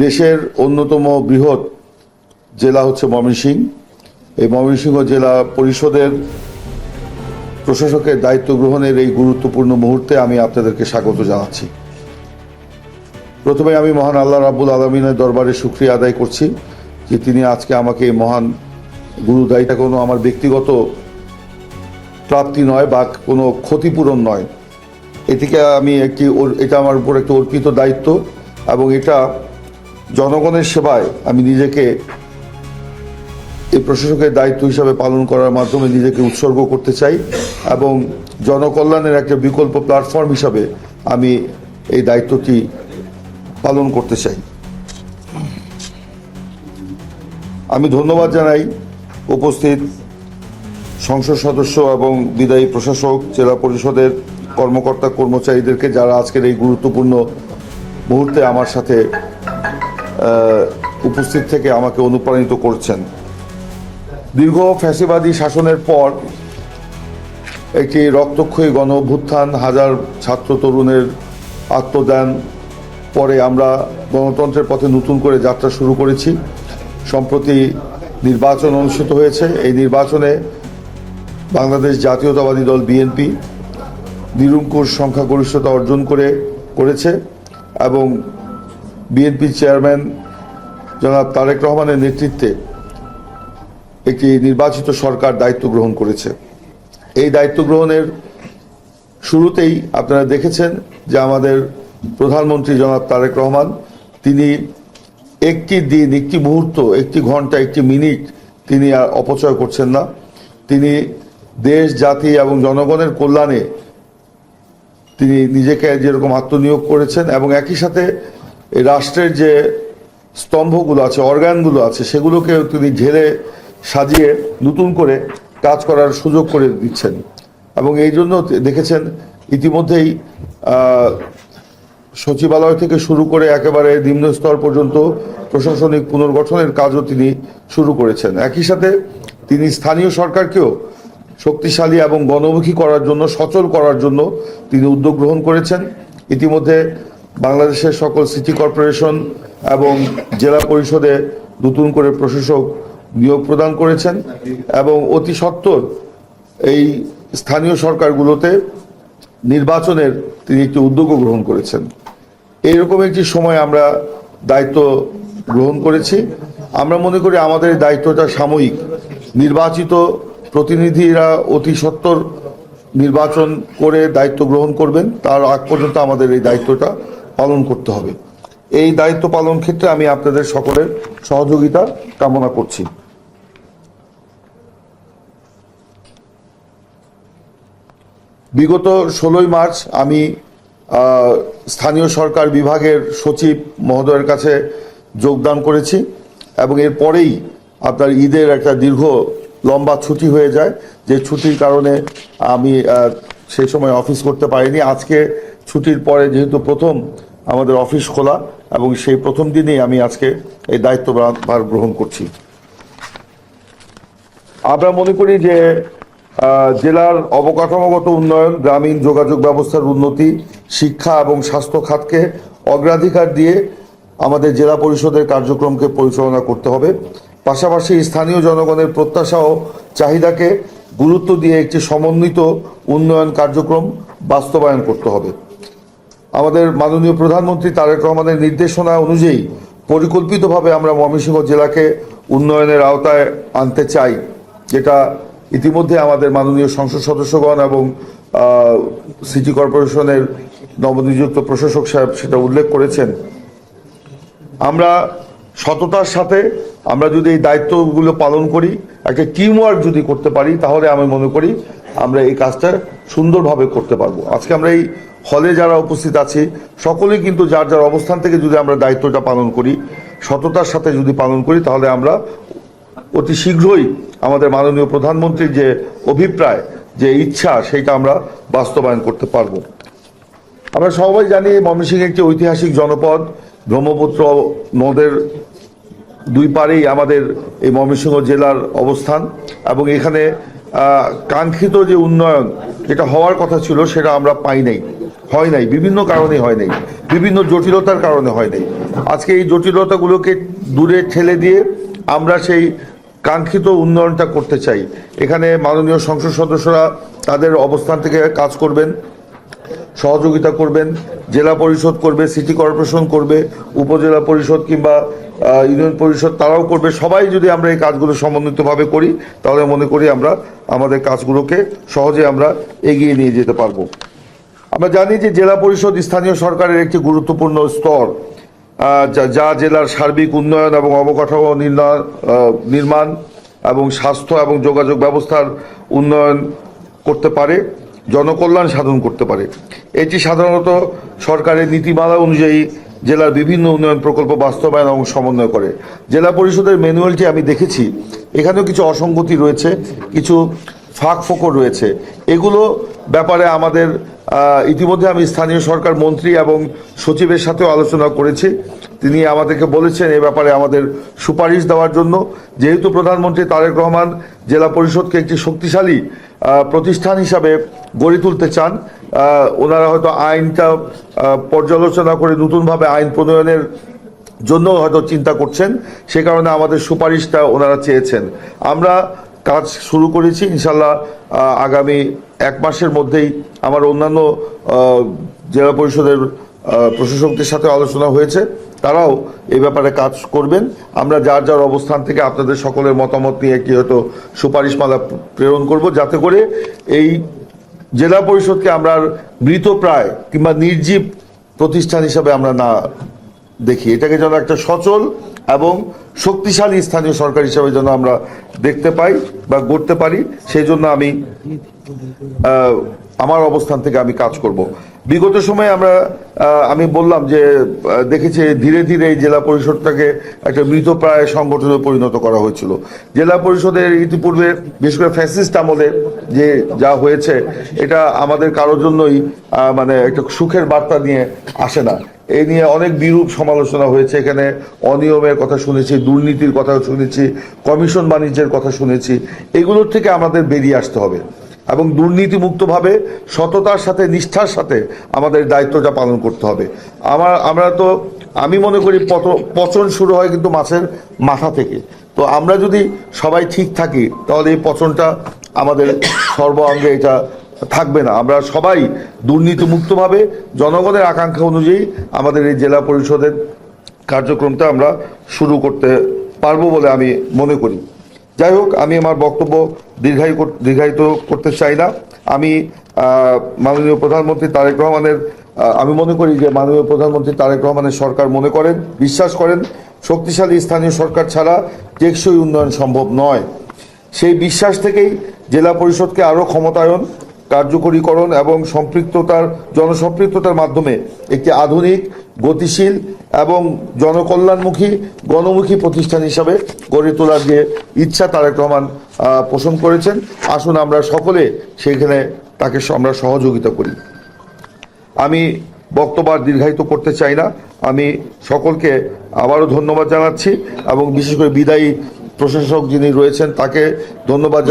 দেশের অন্যতম বৃহৎ জেলা হচ্ছে ময়মনসিংহ। এই ময়মনসিংহ জেলা পরিষদের প্রশাসকের দায়িত্ব গ্রহণের এই গুরুত্বপূর্ণ মুহূর্তে আমি আপনাদেরকে স্বাগত জানাচ্ছি। প্রথমে আমি মহান আল্লাহ রাব্বুল আলামিনের দরবারে শুকরিয়া আদায় করছি যে তিনি আজকে আমাকে এই মহান গুরু দায়িত্ব, কোনো আমার ব্যক্তিগত প্রাপ্তি নয় বা কোনো ক্ষতিপূরণ নয়, এটিকে আমি এটা আমার উপর একটি অর্পিত দায়িত্ব এবং এটা জনগণের সেবায় আমি নিজেকে এই প্রশাসকের দায়িত্ব হিসাবে পালন করার মাধ্যমে নিজেকে উৎসর্গ করতে চাই এবং জনকল্যাণের একটা বিকল্প প্ল্যাটফর্ম হিসাবে আমি এই দায়িত্বটি পালন করতে চাই। আমি ধন্যবাদ জানাই উপস্থিত সংসদ সদস্য এবং বিদায়ী প্রশাসক, জেলা পরিষদের কর্মকর্তা কর্মচারীদেরকে, যারা আজকের এই গুরুত্বপূর্ণ মুহূর্তে আমার সাথে উপস্থিত থেকে আমাকে অনুপ্রাণিত করছেন। দীর্ঘ ফ্যাসিবাদী শাসনের পর একটি রক্তক্ষয়ী গণ অভ্যুত্থান, হাজার ছাত্র তরুণের আত্মদান পরে আমরা গণতন্ত্রের পথে নতুন করে যাত্রা শুরু করেছি। সম্প্রতি নির্বাচন অনুষ্ঠিত হয়েছে। এই নির্বাচনে বাংলাদেশ জাতীয়তাবাদী দল বিএনপি নিরঙ্কুশ সংখ্যাগরিষ্ঠতা অর্জন করেছে এবং বিএনপি চেয়ারম্যান জনাব তারেক রহমানের নেতৃত্বে একটি নির্বাচিত সরকার দায়িত্ব গ্রহণ করেছে। এই দায়িত্ব গ্রহণের শুরুতেই আপনারা দেখেছেন যে আমাদের প্রধানমন্ত্রী জনাব তারেক রহমান, তিনি একটি দিন, একটি মুহূর্ত, একটি ঘন্টা, একটি মিনিট তিনি আর অপচয় করছেন না। তিনি দেশ, জাতি এবং জনগণের কল্যাণে তিনি নিজেকে যেরকম আত্মনিয়োগ করেছেন এবং একই সাথে এই রাষ্ট্রের যে স্তম্ভগুলো আছে, অর্গানগুলো আছে, সেগুলোকে তিনি ঢেলে সাজিয়ে নতুন করে কাজ করার সুযোগ করে দিচ্ছেন। এবং এই জন্য দেখেছেন ইতিমধ্যেই সচিবালয় থেকে শুরু করে একেবারে নিম্ন স্তর পর্যন্ত প্রশাসনিক পুনর্গঠনের কাজও তিনি শুরু করেছেন। একই সাথে তিনি স্থানীয় সরকারকেও শক্তিশালী এবং গণমুখী করার জন্য, সচল করার জন্য তিনি উদ্যোগ গ্রহণ করেছেন। ইতিমধ্যে বাংলাদেশের সকল সিটি কর্পোরেশন এবং জেলা পরিষদে নতুন করে প্রশাসক নিয়োগ প্রদান করেছেন এবং অতি সত্বর এই স্থানীয় সরকারগুলোতে নির্বাচনের তিনি একটি উদ্যোগও গ্রহণ করেছেন। এইরকম একটি সময় আমরা দায়িত্ব গ্রহণ করেছি। আমরা মনে করি আমাদের দায়িত্বটা সাময়িক। নির্বাচিত প্রতিনিধিরা অতি সত্বর নির্বাচন করে দায়িত্ব গ্রহণ করবেন, তার আগ পর্যন্ত আমাদের এই দায়িত্বটা পালন করতে হবে। এই দায়িত্ব পালন ক্ষেত্রে আমি আপনাদের সকলের সহযোগিতা কামনা করছি। বিগত 16ই মার্চ আমি স্থানীয় সরকার বিভাগের সচিব মহোদয়ের কাছে যোগদান করেছি এবং এরপরেই আপনার ঈদের একটা দীর্ঘ লম্বা ছুটি হয়ে যায়, যে ছুটির কারণে আমি সেই সময় অফিস করতে পারিনি। আজকে ছুটির পরে যেহেতু প্রথম আমাদের অফিস খোলা এবং সেই প্রথম দিনেই আমি আজকে এই দায়িত্বভার গ্রহণ করছি। আমরা মনে করি যে জেলার অবকাঠামোগত উন্নয়ন, গ্রামীণ যোগাযোগ ব্যবস্থার উন্নতি, শিক্ষা এবং স্বাস্থ্য খাতকে অগ্রাধিকার দিয়ে আমাদের জেলা পরিষদের কার্যক্রমকে পরিচালনা করতে হবে। পাশাপাশি স্থানীয় জনগণের প্রত্যাশা ও চাহিদাকে গুরুত্ব দিয়ে একটি সমন্বিত উন্নয়ন কার্যক্রম বাস্তবায়ন করতে হবে। আমাদের মাননীয় প্রধানমন্ত্রী তারেক রহমানের নির্দেশনা অনুযায়ী পরিকল্পিতভাবে আমরা ময়মনসিংহ জেলাকে উন্নয়নের আওতায় আনতে চাই, যেটা ইতিমধ্যে আমাদের মাননীয় সংসদ সদস্যগণ এবং সিটি কর্পোরেশনের নবনিযুক্ত প্রশাসক সাহেব সেটা উল্লেখ করেছেন। আমরা সততার সাথে আমরা যদি এই দায়িত্বগুলো পালন করি, একটা টিম ওয়ার্ক যদি করতে পারি, তাহলে আমি মনে করি আমরা এই কাজটা সুন্দরভাবে করতে পারবো। আজকে আমরা এই হলে যারা উপস্থিত আছি সকলেই কিন্তু যার যার অবস্থান থেকে যদি আমরা দায়িত্বটা পালন করি, সততার সাথে যদি পালন করি, তাহলে আমরা অতি শীঘ্রই আমাদের মাননীয় প্রধানমন্ত্রীর যে অভিপ্রায়, যে ইচ্ছা, সেইটা আমরা বাস্তবায়ন করতে পারবো। আমরা সবাই জানি ময়মনসিংহ একটি ঐতিহাসিক জনপদ। ব্রহ্মপুত্র নদের দুই পারেই আমাদের এই ময়মনসিংহ জেলার অবস্থান এবং এখানে কাঙ্ক্ষিত যে উন্নয়ন যেটা হওয়ার কথা ছিল সেটা আমরা পাই নাই। হয় নাই, বিভিন্ন কারণে হয় নাই, বিভিন্ন জটিলতার কারণে হয় নাই। আজকে এই জটিলতাগুলোকে দূরে ঠেলে দিয়ে আমরা সেই কাঙ্ক্ষিত উন্নয়নটা করতে চাই। এখানে মাননীয় সংসদ সদস্যরা তাদের অবস্থান থেকে কাজ করবেন, সহযোগিতা করবেন, জেলা পরিষদ করবে, সিটি কর্পোরেশন করবে, উপজেলা পরিষদ কিংবা ইউনিয়ন পরিষদ তারাও করবে। সবাই যদি আমরা এই কাজগুলো সমন্বিতভাবে করি তাহলে মনে করি আমরা আমাদের কাজগুলোকে সহজে আমরা এগিয়ে নিয়ে যেতে পারবো। আমরা জানি যে জেলা পরিষদ স্থানীয় সরকারের একটি গুরুত্বপূর্ণ স্তর, যা জেলার সার্বিক উন্নয়ন এবং অবকাঠামো নির্মাণ এবং স্বাস্থ্য এবং যোগাযোগ ব্যবস্থার উন্নয়ন করতে পারে, জনকল্যাণ সাধন করতে পারে। এটি সাধারণত সরকারের নীতিমালা অনুযায়ী জেলার বিভিন্ন উন্নয়ন প্রকল্প বাস্তবায়ন এবং সমন্বয় করে। জেলা পরিষদের ম্যানুয়ালটি আমি দেখেছি, এখানেও কিছু অসঙ্গতি রয়েছে, কিছু ফাঁক ফোকর রয়েছে। এগুলো ব্যাপারে আমাদের ইতিমধ্যে আমি স্থানীয় সরকার মন্ত্রী এবং সচিবের সাথেও আলোচনা করেছি। তিনি আমাদেরকে বলেছেন এ ব্যাপারে আমাদের সুপারিশ দেওয়ার জন্য। যেহেতু প্রধানমন্ত্রী তারেক রহমান জেলা পরিষদকে একটি শক্তিশালী প্রতিষ্ঠান হিসাবে গড়ে তুলতে চান, ওনারা হয়তো আইনটা পর্যালোচনা করে নতুনভাবে আইন প্রণয়নের জন্য হয়তো চিন্তা করছেন, সে কারণে আমাদের সুপারিশটা ওনারা চেয়েছেন। আমরা কাজ শুরু করেছি, ইনশাল্লাহ আগামী 1 মাসের মধ্যেই আমার অন্যান্য জেলা পরিষদের প্রশাসকদের সাথে আলোচনা হয়েছে, তারাও এই ব্যাপারে কাজ করবেন। আমরা যার যার অবস্থান থেকে আপনাদের সকলের মতামত নিয়ে একটি হয়তো সুপারিশমালা প্রেরণ করব, যাতে করে এই জেলা পরিষদকে আমরা মৃতপ্রায় কিংবা নির্জীব প্রতিষ্ঠান হিসাবে আমরা না দেখি, এটাকে যেন একটা সচল এবং শক্তিশালী স্থানীয় সরকার হিসাবে যেন আমরা দেখতে পাই বা গড়তে পারি, সেই জন্য আমার অবস্থান থেকে আমি কাজ করব। বিগত সময়ে আমি বললাম যে দেখেছি ধীরে ধীরে এই জেলা পরিষদটাকে একটা মৃতপ্রায় সংগঠনে পরিণত করা হয়েছিল। জেলা পরিষদের ইতিপূর্বে বিশেষ করে ফ্যাসিস্ট আমলে যে যা হয়েছে, এটা আমাদের কারোর জন্যই মানে একটা সুখের বার্তা নিয়ে আসে না। এই নিয়ে অনেক বিরূপ সমালোচনা হয়েছে, এখানে অনিয়মের কথা শুনেছি, দুর্নীতির কথা শুনেছি, কমিশন বাণিজ্যের কথা শুনেছি। এগুলোর থেকে আমাদের বেরিয়ে আসতে হবে এবং দুর্নীতিমুক্তভাবে সততার সাথে নিষ্ঠার সাথে আমাদের দায়িত্বটা পালন করতে হবে। আমি মনে করি পচন শুরু হয় কিন্তু মাছের মাথা থেকে। তো আমরা যদি সবাই ঠিক থাকি তাহলে এই পচনটা আমাদের সর্বাঙ্গে এটা থাকবে না। আমরা সবাই দুর্নীতিমুক্তভাবে জনগণের আকাঙ্ক্ষা অনুযায়ী আমাদের এই জেলা পরিষদের কার্যক্রমটা আমরা শুরু করতে পারবো বলে আমি মনে করি। যাই হোক, আমি আমার বক্তব্য দীর্ঘায়িত করতে চাই না। আমি মাননীয় প্রধানমন্ত্রী তারেক রহমানের আমি মনে করি যে মাননীয় প্রধানমন্ত্রী তারেক রহমানের সরকার মনে করেন, বিশ্বাস করেন শক্তিশালী স্থানীয় সরকার ছাড়া টেকসই উন্নয়ন সম্ভব নয়। সেই বিশ্বাস থেকেই জেলা পরিষদকে আরও ক্ষমতায়ন, কার্যকরীকরণ এবং জনসম্পৃক্ততার মাধ্যমে একটি আধুনিক, গতিশীল এবং জনকল্যাণমুখী, গণমুখী প্রতিষ্ঠান হিসাবে গড়ে তোলার যে ইচ্ছা তারেক রহমান পোষণ করেছেন, আসুন আমরা সকলে সেইখানে তাকে আমরা সহযোগিতা করি। আমি বক্তব্য দীর্ঘায়িত করতে চাই না। আমি সকলকে আবারও ধন্যবাদ জানাচ্ছি এবং বিশেষ করে বিদায়ী প্রশাসক যিনি রয়েছেন তাকে ধন্যবাদ।